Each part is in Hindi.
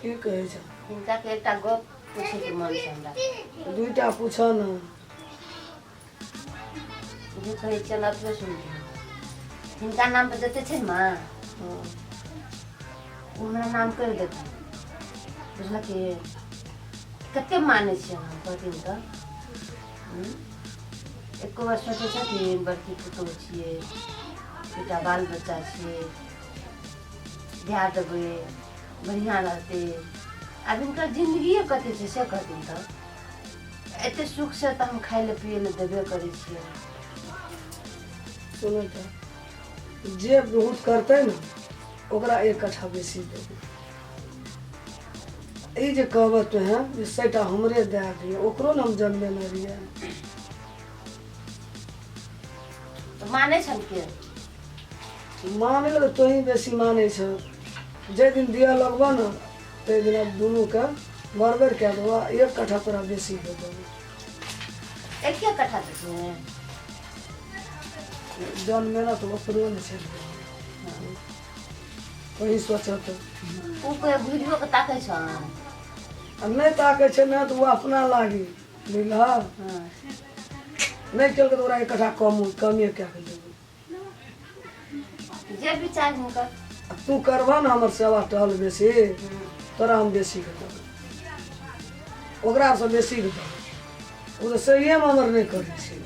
की कहे छ हिनका के एकटा गप पूछे के मन छै हमरा दुईटा पूछ न जे कहे चल अपने सुनते हिनका नाम पे देते छै माँ हाँ हमरा नाम कर देते बुझल कि कते माने छै हम कहथिन त एको बार सोचे छथिन बड़की पुतोह छियै बेटा बाल बच्चा छियै ध्यान देबै बढ़िया रहते अब इनका जिंदगी कते छै से कहथिन त एते सुख से त हम खाए ले पिए ले देबे करै छियै सुनो त जे बहुत करते न ओकरा एक कट्ठा बेसी देबै ई जे कहबत है जे सेटा हमरे दे दिए ओकरो न हम जन्मे न रहिए तो माने छन के माने लगे तो ही बेसी माने छ जे दिन दिया लगबा न ते दिन दोनों का बराबर क्या देबा एक कट्ठा तोरा बेसी दे देबै एक कट्ठा देते जन्मे न तो ओकरो न छै वही सोचत ऊ कोई वीडियो के ताकै छ आ नहीं ताके छै न तो वो अपना लागी बुझलह हां नहीं केलकै तो ओकरा एक कट्ठा कमे क्या के देबै जे विचार हुनकर आ तू करबा न हमर सेवा टहल बेसी तोरा हम बेसी के देबै ओकरा से बेसी के देबै वो तो सही में हमर नहीं करै छै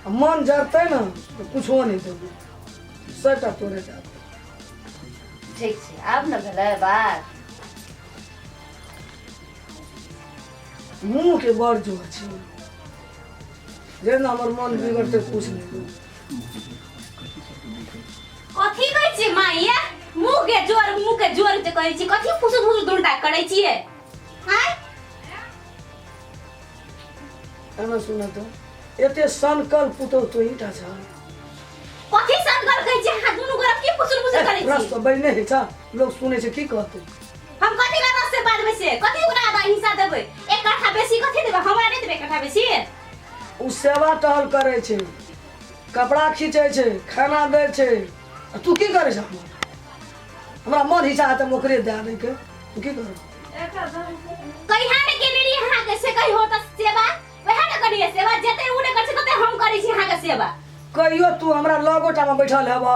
आ मन जरतै न तो कुछो नहीं देबै सबटा तोरे दे देबै ठीक छै आब न भेलै बात मुँह के बड़ जो छै जेना हमर मन बिगड़तै कुछ नहीं देबै कथी कहै छी माइया मुंह के जोर जे कहै छी कथी फुसुर फुसुर दुलटा करै छियै हाय एना सुन त एते संकल्प पुतौ तो ईटा छ कथी संकल्प कहै छी हां दुनु गोरा की फुसुर फुसुर करै छी रस तो बने है छ लोग सुनै छै की कहतै हम कथी ला रस से बादमे से कथी ओकरा आधा हिस्सा देबै एक कट्ठा बेसी कथी देबै हमरा नहीं देबै एक कट्ठा बेसी उ सेवा टहल करे छै कपड़ा खींचे छै खाना दे छै आ तू की करे छ हमरा मन हिस्सा त ओकरे दे दे के तू की करे कहिया ने केने रही हां के से कहि होत सेवा वहे ने करिए सेवा जते उ ने कर छै तते हम करै छी हां के सेवा कहियो तू हमरा लगोटा में बैठल हेब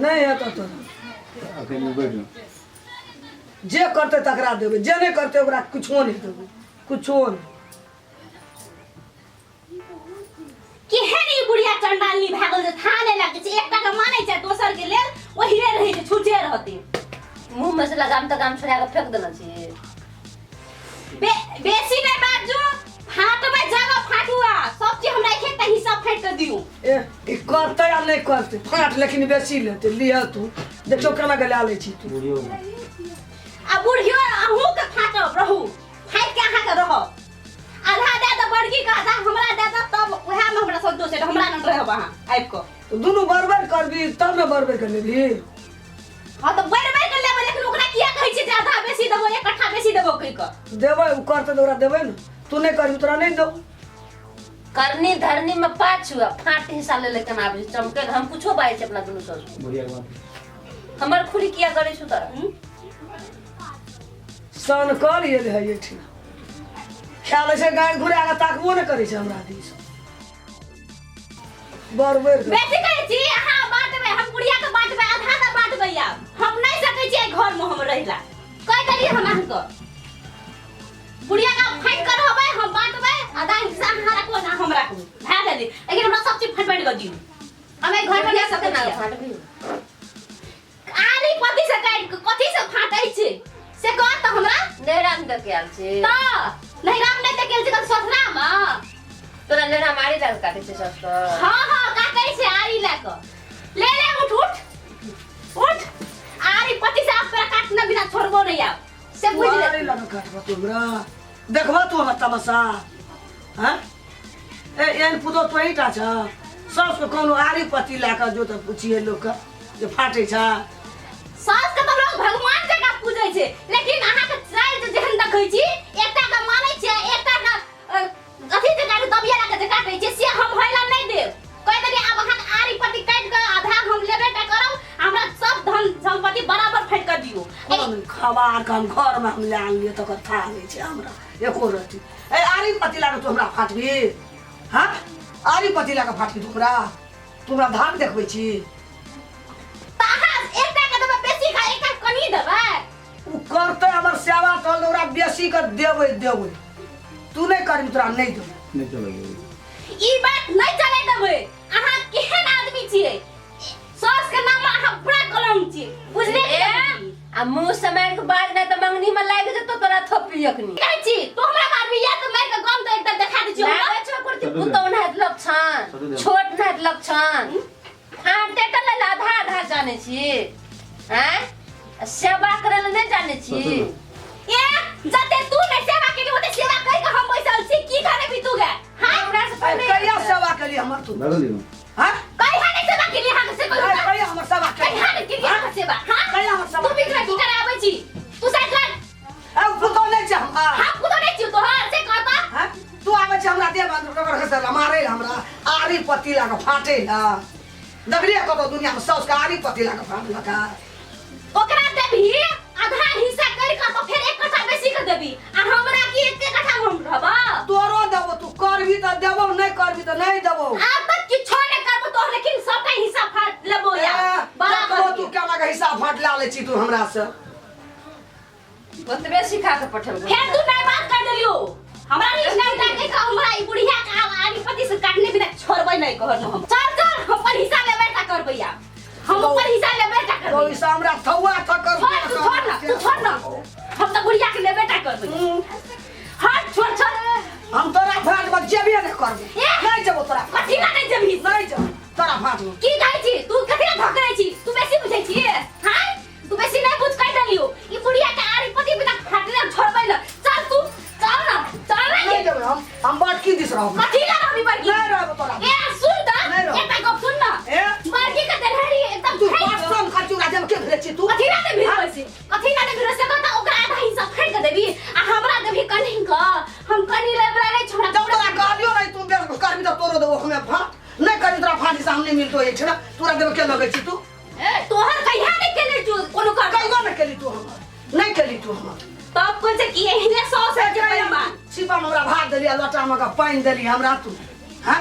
नहीं है तो जे करते तकरा देबै जे नहीं करते ओकरा कुछो नहीं देबै कुछो नहीं केहन ई बुढ़िया चंडालनी भागल जे थाने लागे छै एकटा के मानै छै दोसर के लेल ओहिरे रहै छै छूटे रहते मुंह में से लगाम त काम छोड़ा के फेंक देना छी बेसी नहीं बाजू फाटबै जगह फाटुआ सब चीज हमरा एक एकटा हिस्सा फाट के दियौ ए ई करते या नहीं करते फाट लेकिन बेसी लेते लिया तू देखो केना गला ले छी तू आ बुढ़ियो अहू के फाटब रहू फाट के अहाँ के रह आधा दे त बड़की का आधा हमरा दे त तब ओहे में हमरा संतोष है हमरा न रहब अहाँ आबि क दोनों बराबर करबी तब न बराबर कर लेबी हां त बराबर कर लेबै लेकिन ओकरा किया कहै छै जे आधा बेसी देबो एक कट्ठा बेसी देबो कहि क देबै उ करते तो ओकरा देबै न तू नहीं करबी तोरा नहीं दो करनी धरनी में पाछू फाट हिस्सा ले लेकिन आबे चमके हम कुछो बाई छै अपना दुनु सर बढ़िया बात हमर खुली किया करै छु तोरा सन कर ये है ये ठीक ख्याल से गाय घुरा के ताकबो न करै छै हमरा दिस बराबर बेसी कहै छी अहाँ बांटबै हम बुढ़िया के बांटबै आधा त बांटबै आब हम नहीं सकै छी घर में हम रहिला कह देलिए हम अहाँ के बुढ़िया का फाइट कर होबै हम बांटबै आधा हिस्सा अहाँ राखो ना हम राखू भा गेली लेकिन हमरा सब चीज फाइट क दियौ हमें घर में नहीं सकै ना फाटबी आरी पति से काट के कथि से फाटै छै से कह त हमरा नेराम के आल छै त नहीं राम नहीं त केल छै ससुरा में तोरा नेरा मारी लग काटे छै ससुर हां हां काटै छै आरी ला क ले उठ उठ उठ आरी पति से आप तोरा काटना बिना छोड़बो नहीं आप से बुझ ले मारी लगा काटबा तोरा देखबा तू हमर तमाशा हैं ए एन पुतो तो ईटा छ सास को कोनो आरी पति ला के जो त पूछिए लोग के जे फाटै छ सास के तो लोग भगवान जका पूजै छै लेकिन अहाँ के चाल जे जेहन देखै छी एकटा के मानै छै एकटा के कथि जे गाड़ी दबिया ला के जे काटै छै से हम होइला नहीं देब कह देली अब अहाँ के आरी पति काट के आधा हम लेबे टा करब हमरा सब धन संपत्ति बराबर फेट कर दियो कौन खबा हम घर में हम ले आनलिए तो था नहीं छे हमरा एको रति ए आरी पतिला के तोहरा फाटबी हां आरी पतिला के फाटबी तोहरा धान देखबै छी ताहा एकटा के देबे बेसी खा एकटा कनी देबे उ करते हमर सेवा तल ओकरा बेसी के देबै तू नहीं करबी तोरा नहीं देबै नहीं चलेगी ई बात नहीं चले देबे अहाँ केहन आदमी छियै सास के नाम अहाँ बड़ा कलम छियै बुझले आ मुंह से मार के बाज ना त मंगनी में लाग जतो तोरा थोपी अखनी कहै छी तो हमरा मारबी या त मार के गम त एकदम देखा दै छी लागे छ कुर्ती पुतौन हाथ लक्षण छोट हाथ लक्षण आटे त ले आधा आधा जाने छी हैं सेवा करे ले नहीं जाने छी ए जते तू ने सेवा केली ओते सेवा कहि के हम बैसल छी की करे भी तू गे हां हमरा से पहले कहिया सेवा केली हमर तू लगल हां कहिया नहीं सेवा केली हां से कहिया कहिया हमर सेवा केली कहिया नहीं केली हां सेवा हां कहिया हमर सेवा तू भी की करे आबै छी तू साइड कर ए पुतो नहीं छ हम हां पुतो नहीं छी तो हां से कहता हां तू आबै छ हमरा देह बांध के खसर मारे हमरा आरी पतिला के फाटे ला दगरिया कतो दुनिया में सौस का आरी पतिला के फाटे लगा ओकरा देबी आधा हिस्सा कर के तो फिर एक कट्ठा बेसी कर देबी आ हमरा की एक कट्ठा हम रहबा तोरो देबो तू करबी त देबो नहीं करबी त नहीं देबो अब तक किछो नहीं करबो तो लेकिन सबटा हिस्सा फाट लेबो या बराबर तू केना के हिसाब फाट ला ले छी तू हमरा से ओतबे सिखा के पठल फिर तू नहीं बात कर देलियो हमरा नीच नहीं लागे का हमरा ई बुढ़िया का आरी पति से काटने बिना छोड़बै नहीं कहर हम चल हम पर हिस्सा लेबे ता करबै या हम पर हिस्सा लेबे ता तो करबै इस हमरा थौआ थकर तू छोड़ ना हम तो बुढ़िया के लेबे ता करबै हट छोड़ हम तोरा फाट में जेबे नहीं करबे नहीं जेबो तोरा कथि ना नहीं जबी नहीं जेबो तोरा फाट में की कहै छी तू कथि ना धकरै छी तू बेसी बुझै छी हां तू बेसी नहीं बुझ कह देलियो ई बुढ़िया के आरी पति बिना फाटले छोड़बै ना चल नहीं जेबे हम बात की दिस रहू कथि ना रहबी बड़की नहीं रहबो तोरा ए सुन त नहीं रहो। एकटा गप सुन ना ए बड़की के देहरी एकदम तू फाइट बासन खचुरा जब के भेले छी तू कथि ना दे भिड़ पैसे कथि ना दे भिड़ से कहता ओकरा आधा हिस्सा फाइट के देबी आ हमरा देबी कनी क हम कनी लेबरा नहीं छोड़ा जब तोरा कहलियो नहीं तू बेर करबी त तोरो देबो हमें फाट नहीं करी तोरा फाट से हम नहीं मिलतो एक छना तोरा देबे के लगे छी तू ए तोहर कहिया नहीं केले तू कोनो कर कहियो नहीं केली तू हमर नहीं केली तू हमर तब कोन से की एहने 100 से के बेईमान छिपा में हमरा भात देलिया लोटा में का पानी देली हमरा तू हां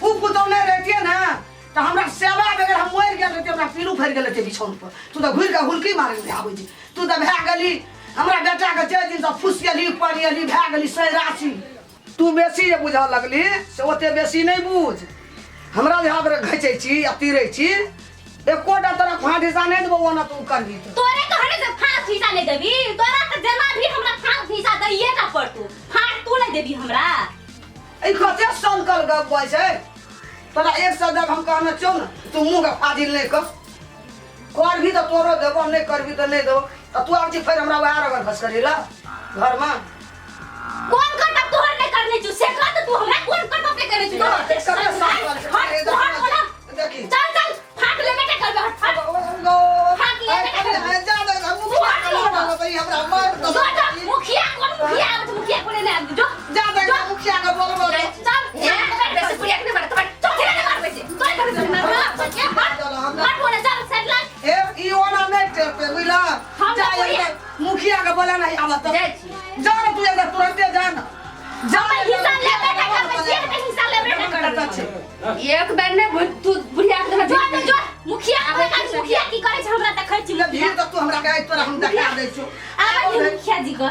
उ पुतो नहीं रहतिए ना तो हमरा सेवा बगैर हम मर गेल रहते हमरा पीलू फर गेल रहते बिछौन पर तू तो घुर के हुलकी मारे ले आबै छी तू तो भए गेली हमरा बेटा के जे दिन से फुसियली पानियली भए गेली सही राशि तू बेसी जे बुझा लगली से ओते बेसी नहीं बुझ हमरा जे हाथ घचै छी या तीरै छी एकोटा तोरा फाट हिस्सा नहीं देबो ओना तू करबी तो तोरे कहने से फाट हिस्सा ले देबी तोरा त जेना भी हमरा फाट हिस्सा दैये ना पड़तू फाट तू नहीं देबी हमरा ए कते संकल गप बोल छै तोरा एक शब्द हम कहना छौ न तू मुंह का फाजिल नहीं कर करबी तो तोरो देबो नहीं करबी तो नहीं देबो त तू आब जी फिर हमरा वहां रगर फस करेला घर में कौन कटप तोहर नहीं करने छु से कह तू हमरा कौन कटप पे करे छु कते संकल हट देखी चल फाट ले बेटा कर हट फाट ले बेटा जा दे हम हमरा मार जो मुखिया मुखिया को लेने आ जो जा दे मुखिया का बोलबो चल वैसे पुरिया के मार तो चल ले मार पैसे तो कर मार बोले चल सेट ला ए ई ओना नहीं टेप पे बुझला जा मुखिया का बोला नहीं आवत जा ना तू एक तुरंत जा ना जा हिस्सा ले बेटा कर पैसे हिस्सा ले बेटा कर एक बार ने तू बुढ़िया के जो मुखिया की करे छ हमरा देखै छी धीरे तो तू हमरा के तोरा हम देखा दै छु आबै मुखिया जी को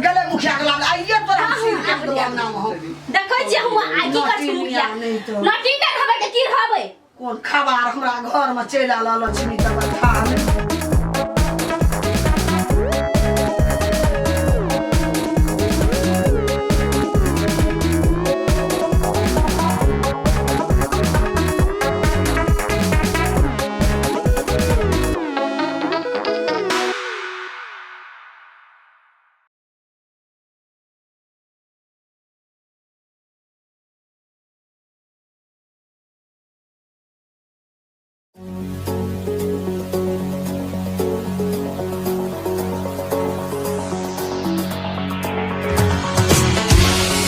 गले मुखिया के लाग आइए तोरा हम सिर के दो नाम हो देखै छी हम आ की कर छी मुखिया नटी ने खबर के की रहबै कोन खबर हमरा घर में चला ल लक्ष्मी तब खा ले